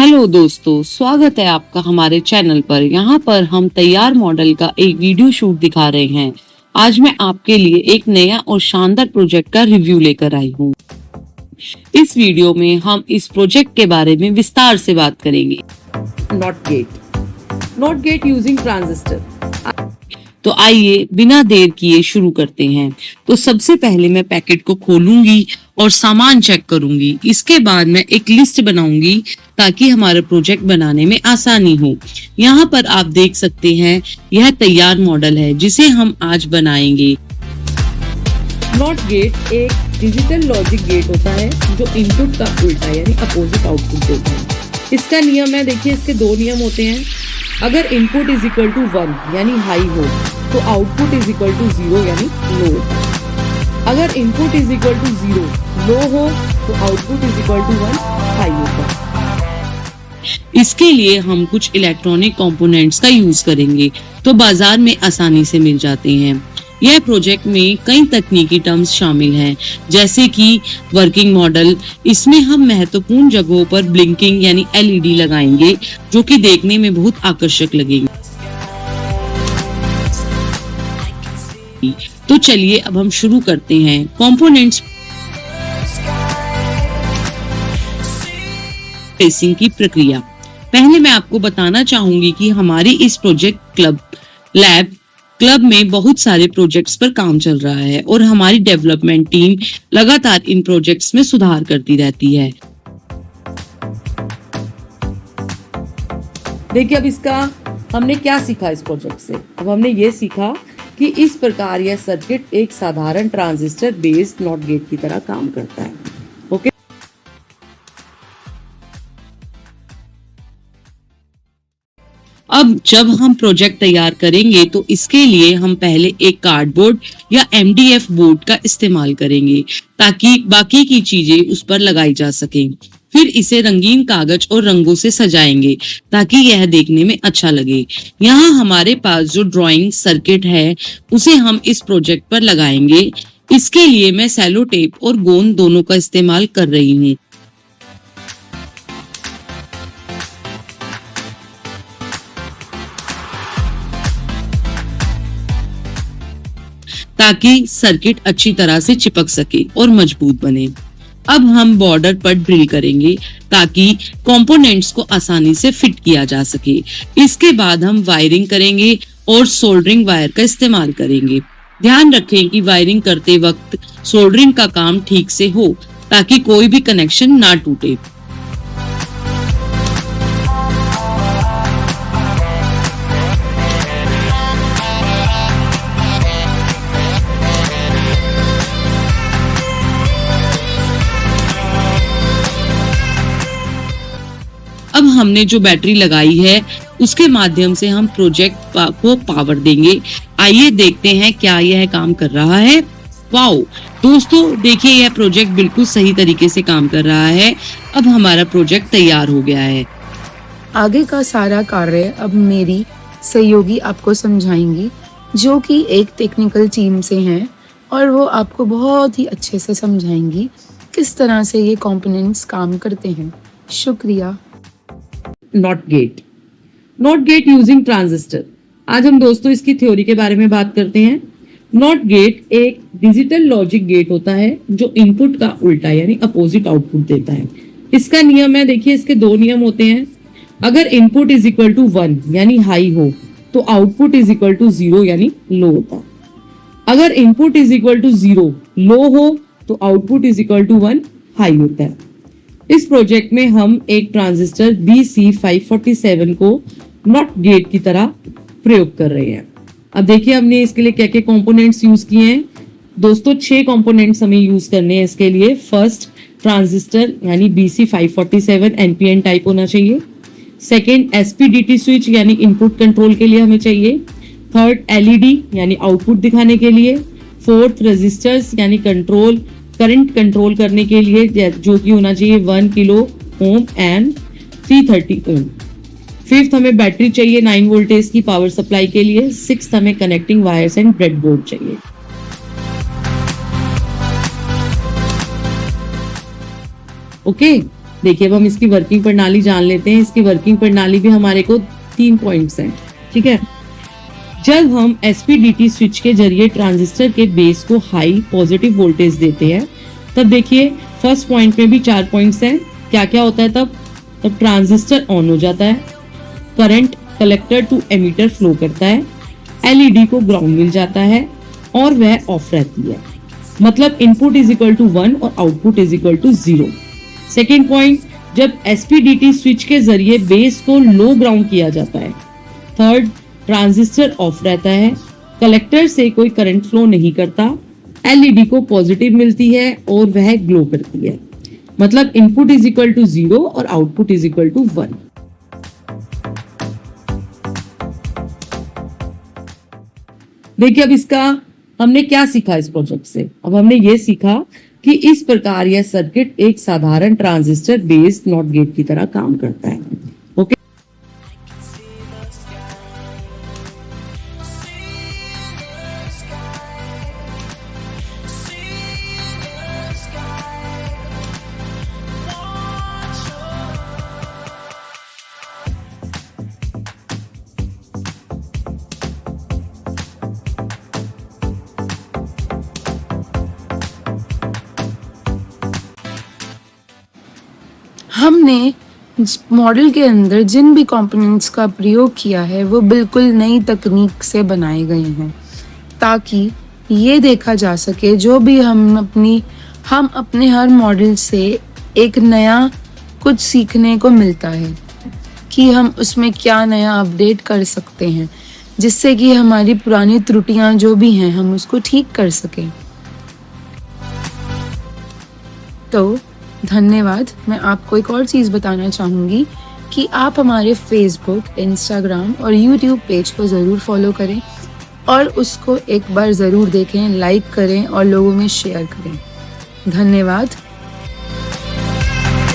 Hello दोस्तों, स्वागत है आपका हमारे चैनल पर। यहाँ पर हम तैयार मॉडल का एक वीडियो शूट दिखा रहे हैं। आज मैं आपके लिए एक नया और शानदार प्रोजेक्ट का रिव्यू लेकर आई हूँ। इस वीडियो में हम इस प्रोजेक्ट के बारे में विस्तार से बात करेंगे। Not gate using transistor. तो आइए बिना देर किए शुरू करते हैं। तो सबसे पहले मैं पैकेट को खोलूंगी और सामान चेक करूंगी। इसके बाद मैं एक लिस्ट बनाऊंगी ताकि हमारा प्रोजेक्ट बनाने में आसानी हो। यहाँ पर आप देख सकते हैं, यह तैयार मॉडल है जिसे हम आज बनाएंगे। नॉट गेट एक डिजिटल लॉजिक गेट होता है जो इनपुट का उल्टा यानी अपोजिट आउटपुट देता है। इसका नियम है, देखिए इसके दो नियम होते हैं। अगर इनपुट इज इक्वल टू 1 यानी हाई हो तो आउटपुट इज इक्वल टू 0 यानी लो होता है। अगर input is equal to 0 low हो तो output is equal to 1 high होता है। इसके लिए हम कुछ इलेक्ट्रॉनिक कंपोनेंट्स का यूज करेंगे तो बाजार में आसानी से मिल जाते हैं। यह प्रोजेक्ट में कई तकनीकी टर्म्स शामिल हैं, जैसे कि वर्किंग मॉडल। इसमें हम महत्वपूर्ण जगहों पर ब्लिंकिंग यानी एलईडी लगाएंगे जो कि देखने में बहुत आकर्षक लगेंगे। तो चलिए अब हम शुरू करते हैं कंपोनेंट्स ट्रेसिंग की प्रक्रिया। पहले मैं आपको बताना चाहूंगी कि हमारी इस प्रोजेक्ट क्लब में बहुत सारे प्रोजेक्ट्स पर काम चल रहा है और हमारी डेवलपमेंट टीम लगातार इन प्रोजेक्ट्स में सुधार करती रहती है। देखिए अब इसका हमने क्या सीखा इस प्रोजेक्ट से। अब हमने ये सीखा कि इस प्रकार यह सर्किट एक साधारण ट्रांजिस्टर बेस्ड नॉट गेट की तरह काम करता है। ओके, अब जब हम प्रोजेक्ट तैयार करेंगे तो इसके लिए हम पहले एक कार्डबोर्ड या एमडीएफ बोर्ड का इस्तेमाल करेंगे ताकि बाकी की चीजें उस पर लगाई जा सकें। फिर इसे रंगीन कागज और रंगों से सजाएंगे ताकि यह देखने में अच्छा लगे। यहाँ हमारे पास जो ड्राइंग सर्किट है उसे हम इस प्रोजेक्ट पर लगाएंगे। इसके लिए मैं सेलो टेप और गोंद दोनों का इस्तेमाल कर रही हूँ। ताकि सर्किट अच्छी तरह से चिपक सके और मजबूत बने। अब हम बॉर्डर पर ड्रिल करेंगे ताकि कंपोनेंट्स को आसानी से फिट किया जा सके। इसके बाद हम वायरिंग करेंगे और सोल्डरिंग वायर का इस्तेमाल करेंगे। ध्यान रखें कि वायरिंग करते वक्त सोल्डरिंग का काम ठीक से हो ताकि कोई भी कनेक्शन ना टूटे। अब हमने जो बैटरी लगाई है उसके माध्यम से हम प्रोजेक्ट को पावर देंगे। आइए देखते हैं क्या यह काम कर रहा है। वाओ दोस्तों, देखिए यह प्रोजेक्ट बिल्कुल सही तरीके से काम कर रहा है। अब हमारा प्रोजेक्ट तैयार हो गया है। आगे का सारा कार्य अब मेरी सहयोगी आपको समझाएंगी, जो कि एक टेक्निकल टीम से हैं और वो आपको बहुत ही अच्छे से समझाएंगी किस तरह से ये कंपोनेंट्स काम करते हैं। शुक्रिया। Not gate using transistor. आज हम दोस्तों इसकी थ्योरी के बारे में बात करते हैं। नॉट गेट एक डिजिटल लॉजिक गेट होता है जो इनपुट का उल्टा यानी अपोजिट आउटपुट देता है। इसका नियम है, देखिए इसके दो नियम होते हैं। अगर इनपुट इज इक्वल टू 1 यानी हाई हो तो आउटपुट इज इक्वल टू 0 यानी लो होता है। अगर input is equal to 0 low हो तो output is equal to 1 high होता है। इस प्रोजेक्ट में हम एक ट्रांजिस्टर BC547 को नॉट गेट की तरह प्रयोग कर रहे हैं। अब देखिए हमने इसके लिए क्या क्या कंपोनेंट्स यूज किए हैं। दोस्तों 6 कंपोनेंट्स हमें यूज करने हैं इसके लिए। फर्स्ट, ट्रांजिस्टर यानी BC547 NPN टाइप होना चाहिए। सेकेंड, SPDT स्विच यानी इनपुट कंट्रोल के लिए हमें चाहिए। थर्ड, LED यानी आउटपुट दिखाने के लिए। फोर्थ, रजिस्टर्स यानी करंट कंट्रोल करने के लिए, जो कि होना चाहिए 1 kilo ohm and 330 ohm. Fifth, हमें बैटरी चाहिए 9 वोल्टेज की पावर सप्लाई के लिए। सिक्स्थ, हमें कनेक्टिंग वायर्स एंड ब्रेडबोर्ड चाहिए। ओके, देखिए अब हम इसकी वर्किंग प्रणाली जान लेते हैं। इसकी वर्किंग प्रणाली भी हमारे को 3 पॉइंट्स हैं, ठीक है। जब हम एसपीडीटी स्विच के जरिए ट्रांजिस्टर के बेस को हाई पॉजिटिव वोल्टेज देते हैं, तब देखिए फर्स्ट पॉइंट में भी 4 पॉइंट्स हैं। क्या क्या होता है तब ट्रांजिस्टर ऑन हो जाता है, current collector to emitter flow करता है, एलईडी को ग्राउंड मिल जाता है और वह ऑफ रहती है। मतलब इनपुट इज इक्वल टू 1 और output is equal to 0। Second point, जब एसपीडीटी स्विच के जरिए बेस को लो ग्राउंड किया जाता है। थर्ड, ट्रांजिस्टर ऑफ रहता है, कलेक्टर से कोई करंट फ्लो नहीं करता, एलईडी को पॉजिटिव मिलती है और वह ग्लो करती है। मतलब इनपुट इज इक्वल टू 0 और आउटपुट इज इक्वल टू 1। देखिए अब इसका हमने क्या सीखा इस प्रोजेक्ट से। अब हमने ये सीखा कि इस प्रकार यह सर्किट एक साधारण ट्रांजिस्टर बेस्ड नॉट गेट की तरह काम करता है। ओके, हमने मॉडल के अंदर जिन भी कंपोनेंट्स का प्रयोग किया है वो बिल्कुल नई तकनीक से बनाए गए हैं, ताकि ये देखा जा सके जो भी हम अपने हर मॉडल से एक नया कुछ सीखने को मिलता है कि हम उसमें क्या नया अपडेट कर सकते हैं, जिससे कि हमारी पुरानी त्रुटियां जो भी हैं हम उसको ठीक कर सकें। तो धन्यवाद। मैं आपको एक और चीज़ बताना चाहूँगी कि आप हमारे फेसबुक, इंस्टाग्राम और यूट्यूब पेज को ज़रूर फॉलो करें और उसको एक बार ज़रूर देखें, लाइक करें और लोगों में शेयर करें। धन्यवाद।